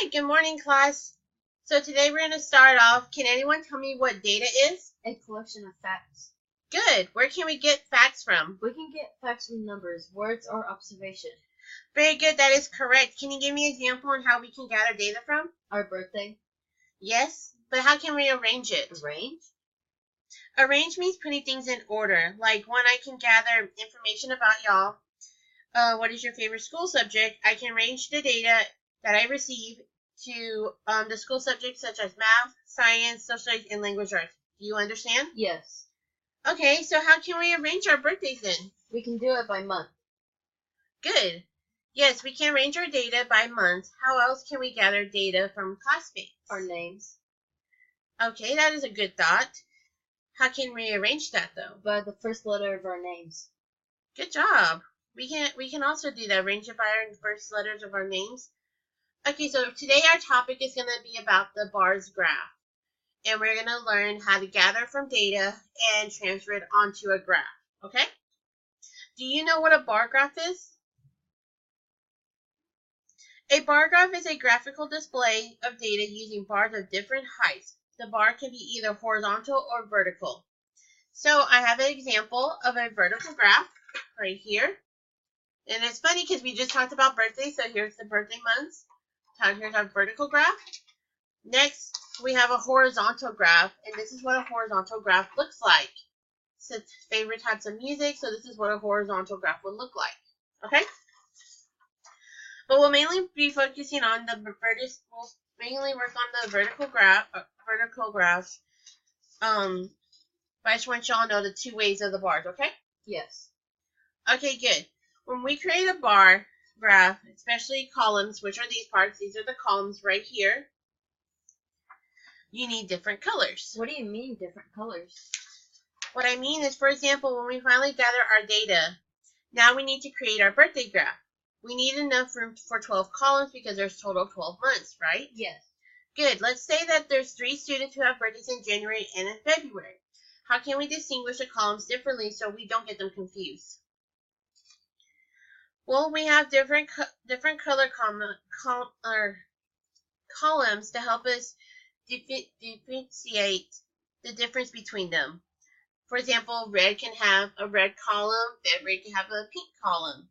Hi, good morning, class. So today we're going to start off. Can anyone tell me what data is? A collection of facts. Good. Where can we get facts from? We can get facts from numbers, words, or observation. Very good. That is correct. Can you give me an example on how we can gather data from? Our birthday. Yes, but how can we arrange it? Arrange? Arrange means putting things in order. Like when I can gather information about y'all. What is your favorite school subject? I can arrange the data that I receive to the school subjects such as math, science, social studies, and language arts. Do you understand? Yes. Okay, so how can we arrange our birthdays then? We can do it by month. Good. Yes, we can arrange our data by month. How else can we gather data from classmates? Our names. Okay, that is a good thought. How can we arrange that though? By the first letter of our names. Good job. We can also do that. Arrange it by our first letters of our names. Okay, so today our topic is going to be about the bars graph. And we're going to learn how to gather from data and transfer it onto a graph. Okay? Do you know what a bar graph is? A bar graph is a graphical display of data using bars of different heights. The bar can be either horizontal or vertical. So I have an example of a vertical graph right here. And it's funny because we just talked about birthdays, so here's the birthday months. Here's our vertical graph. Next, we have a horizontal graph, and this is what a horizontal graph looks like. It's favorite types of music, so this is what a horizontal graph would look like. Okay? But we'll mainly be focusing on the we'll mainly work on the vertical graphs. But I just want y'all to know the two ways of the bars, okay? Yes. Okay, good. When we create a bar graph, especially columns, which are these parts, these are the columns right here, you need different colors. What do you mean different colors? What I mean is, for example, when we finally gather our data, now we need to create our birthday graph. We need enough room for 12 columns because there's total 12 months, right? Yes. Good. Let's say that there's 3 students who have birthdays in January and in February. How can we distinguish the columns differently so we don't get them confused? Well, we have different color columns to help us differentiate the difference between them. For example, red can have a red column, red can have a pink column,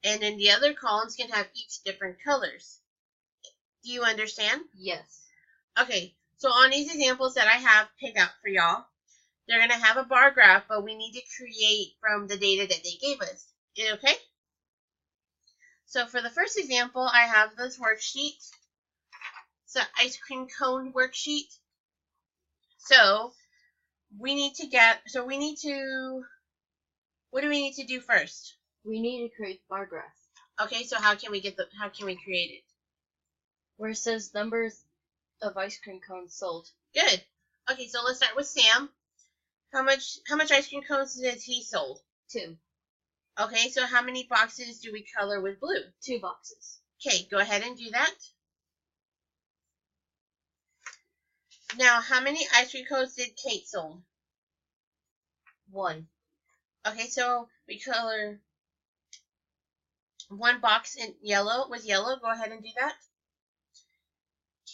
and then the other columns can have each different colors. Do you understand? Yes. Okay, so on these examples that I have picked out for y'all, they're going to have a bar graph, but we need to create from the data that they gave us. Okay? So for the first example, I have this worksheet. It's an ice cream cone worksheet. So what do we need to do first? We need to create the bar graph. Okay, so how can we create it? Where it says numbers of ice cream cones sold. Good. Okay, so let's start with Sam. How much ice cream cones has he sold? 2. Okay, so how many boxes do we color with blue? 2 boxes. Okay, go ahead and do that. Now, how many ice cream cones did Kate sold? 1. Okay, so we color 1 box in yellow with yellow. Go ahead and do that.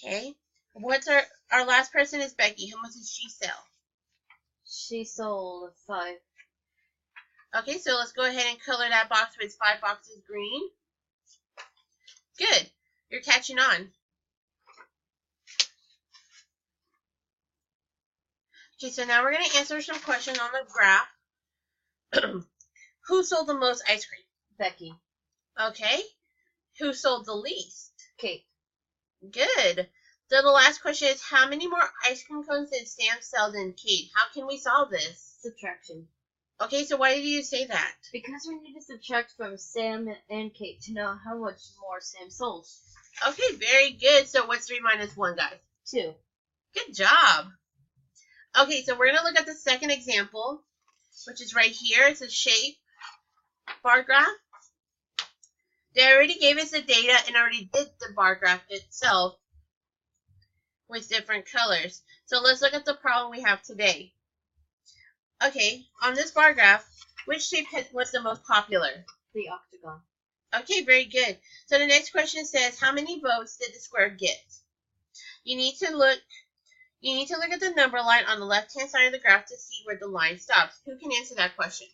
Okay. What's our last person is Becky. How much did she sell? She sold 5. Okay, so let's go ahead and color that box with 5 boxes green. Good. You're catching on. Okay, so now we're going to answer some questions on the graph. Who sold the most ice cream? Becky. Okay. Who sold the least? Kate. Good. So the last question is, how many more ice cream cones did Sam sell than Kate? How can we solve this? Subtraction. Okay, so why did you say that? Because we need to subtract from Sam and Kate to know how much more Sam sold. Okay, very good. So what's 3 minus 1, guys? 2. Good job. Okay, so we're going to look at the second example, which is right here. It's a shape bar graph. They already gave us the data and already did the bar graph itself with different colors. So let's look at the problem we have today. Okay, on this bar graph, which shape was the most popular? The octagon. Okay, very good. So the next question says, how many votes did the square get? You need to look at the number line on the left-hand side of the graph to see where the line stops. Who can answer that question?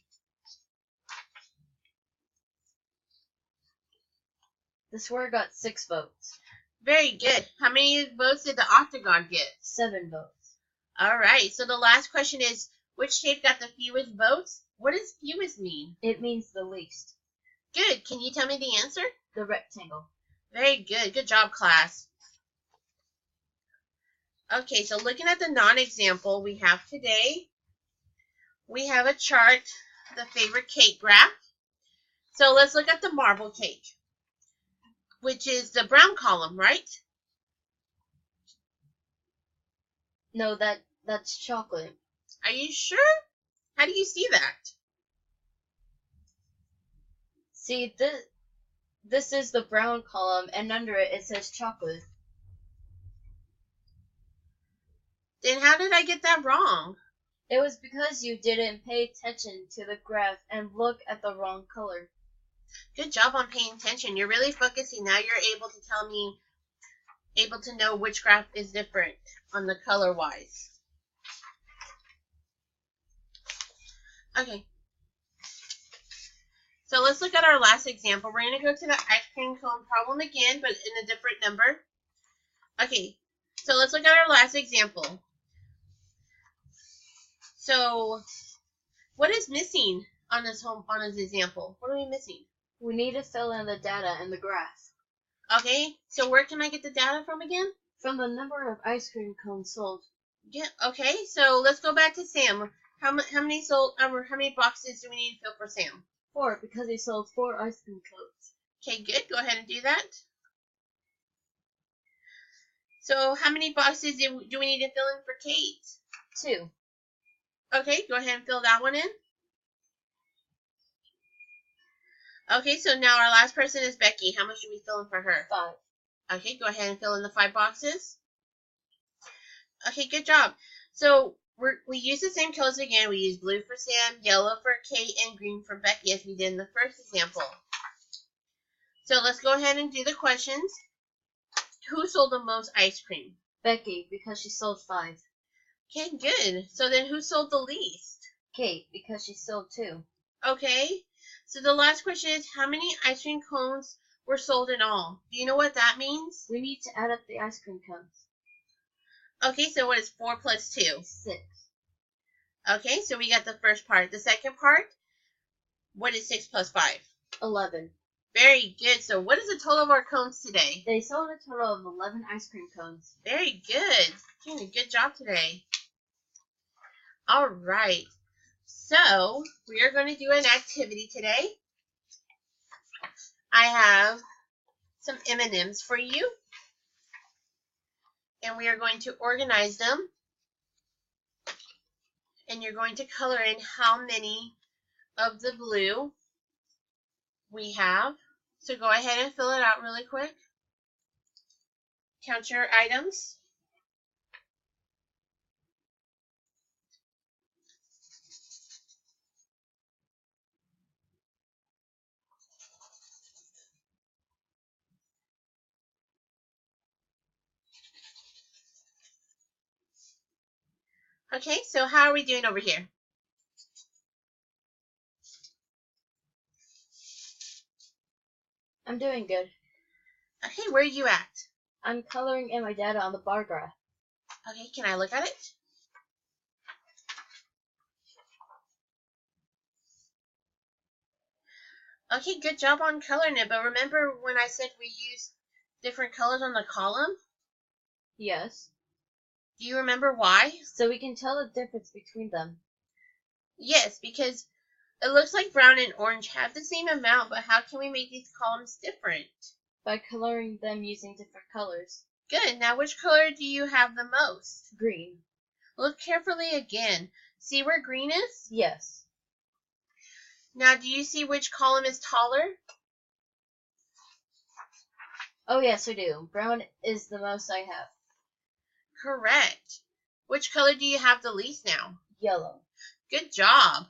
The square got 6 votes. Very good. How many votes did the octagon get? 7 votes. All right. So the last question is, which shape got the fewest votes? What does fewest mean? It means the least. Good. Can you tell me the answer? The rectangle. Very good. Good job, class. Okay, so looking at the non-example we have today, we have a chart, the favorite cake graph. So let's look at the marble cake, which is the brown column, right? No, that's chocolate. Are you sure? How do you see that? See, this is the brown column, and under it says chocolate. Then how did I get that wrong? It was because you didn't pay attention to the graph and look at the wrong color. Good job on paying attention. You're really focusing. Now you're able to tell me, able to know which graph is different on the color-wise. Okay. So let's look at our last example. We're going to go to the ice cream cone problem again, but in a different number. Okay, so let's look at our last example. So what is missing on this example? What are we missing? We need to fill in the data in the graph. Okay, so where can I get the data from again? From the number of ice cream cones sold. Yeah, okay, so let's go back to Sam. How many boxes do we need to fill for Sam? 4, because he sold 4 ice cream cones. Okay, good. Go ahead and do that. So how many boxes do we need to fill in for Kate? 2. Okay, go ahead and fill that one in. Okay, so now our last person is Becky. How much do we fill in for her? 5. Okay, go ahead and fill in the 5 boxes. Okay, good job. So we use the same colors again. We use blue for Sam, yellow for Kate, and green for Becky as we did in the first example. So let's go ahead and do the questions. Who sold the most ice cream? Becky, because she sold 5. Okay, good. So then who sold the least? Kate, because she sold 2. Okay. So the last question is, how many ice cream cones were sold in all? Do you know what that means? We need to add up the ice cream cones. Okay, so what is 4 plus 2? 6. Okay, so we got the first part. The second part, what is 6 plus 5? 11. Very good. So what is the total of our cones today? They sold a total of 11 ice cream cones. Very good. Doing a good job today. All right. So we are going to do an activity today. I have some M&Ms for you. And we are going to organize them. And you're going to color in how many of the blue we have. So go ahead and fill it out really quick. Count your items. Okay, so how are we doing over here? I'm doing good. Okay, where are you at? I'm coloring in my data on the bar graph. Okay, can I look at it? Okay, good job on coloring it, but remember when I said we use different colors on the column? Yes. Do you remember why? So we can tell the difference between them. Yes, because it looks like brown and orange have the same amount, but how can we make these columns different? By coloring them using different colors. Good. Now, which color do you have the most? Green. Look carefully again. See where green is? Yes. Now, do you see which column is taller? Oh, yes, I do. Brown is the most I have. Correct. Which color do you have the least now? Yellow. Good job.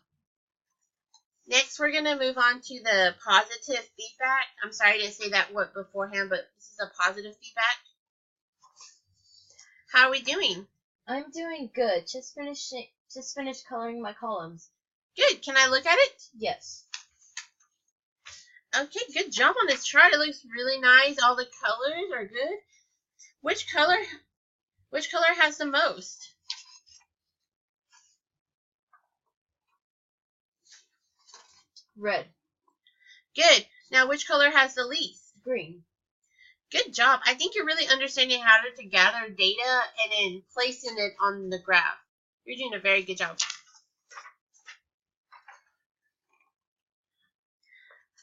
Next, we're going to move on to the positive feedback. I'm sorry to say that word beforehand, but this is a positive feedback. How are we doing? I'm doing good. Just finished coloring my columns. Good. Can I look at it? Yes. Okay, good job on this chart. It looks really nice. All the colors are good. Which color has the most? Red. Good. Now, which color has the least? Green. Good job. I think you're really understanding how to gather data and then placing it on the graph. You're doing a very good job.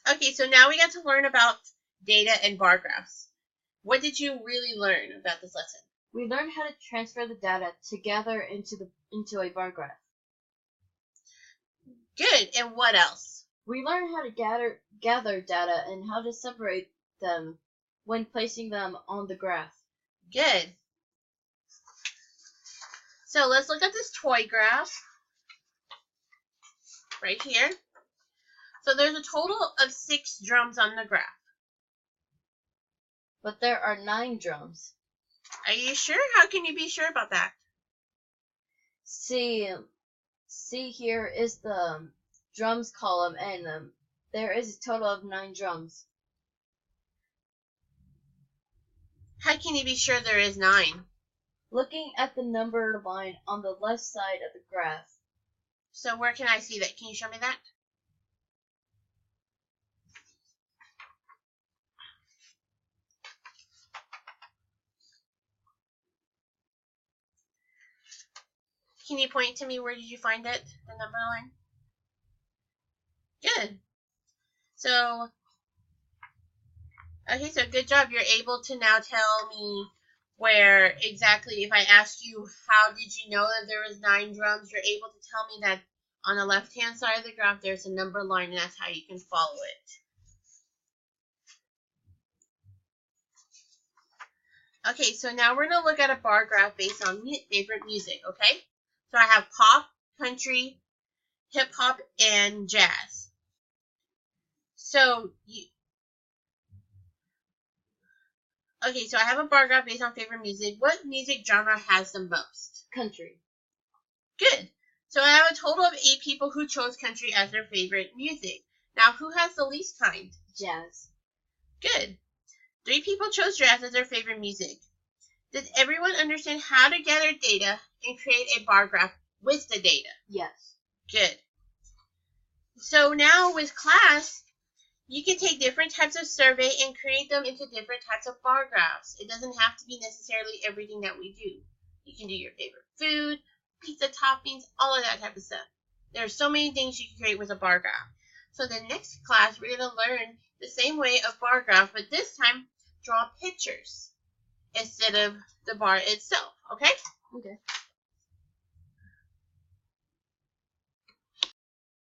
Okay, so now we got to learn about data and bar graphs. What did you really learn about this lesson? We learned how to transfer the data together into a bar graph. Good. And what else? We learned how to gather data and how to separate them when placing them on the graph. Good. So let's look at this toy graph right here. So there's a total of 6 drums on the graph. But there are 9 drums. Are you sure? How can you be sure about that? See here is the drums column, and there is a total of 9 drums. How can you be sure there is 9? Looking at the number line on the left side of the graph. So where can I see that? Can you show me that? Can you point to me where did you find it, the number line? Good. So, okay, so good job. You're able to now tell me where exactly, if I asked you how did you know that there was 9 drums, you're able to tell me that on the left-hand side of the graph there's a number line, and that's how you can follow it. Okay, so now we're going to look at a bar graph based on favorite music, okay? So I have pop, country, hip-hop, and jazz. So, okay, so I have a bar graph based on favorite music. What music genre has the most? Country. Good. So I have a total of 8 people who chose country as their favorite music. Now, who has the least kind? Jazz. Good. 3 people chose jazz as their favorite music. Did everyone understand how to gather data and create a bar graph with the data? Yes. Good. So now with class, you can take different types of survey and create them into different types of bar graphs. It doesn't have to be necessarily everything that we do. You can do your favorite food, pizza toppings, all of that type of stuff. There are so many things you can create with a bar graph. So the next class, we're going to learn the same way of bar graph, but this time, draw pictures instead of the bar itself, okay? Okay.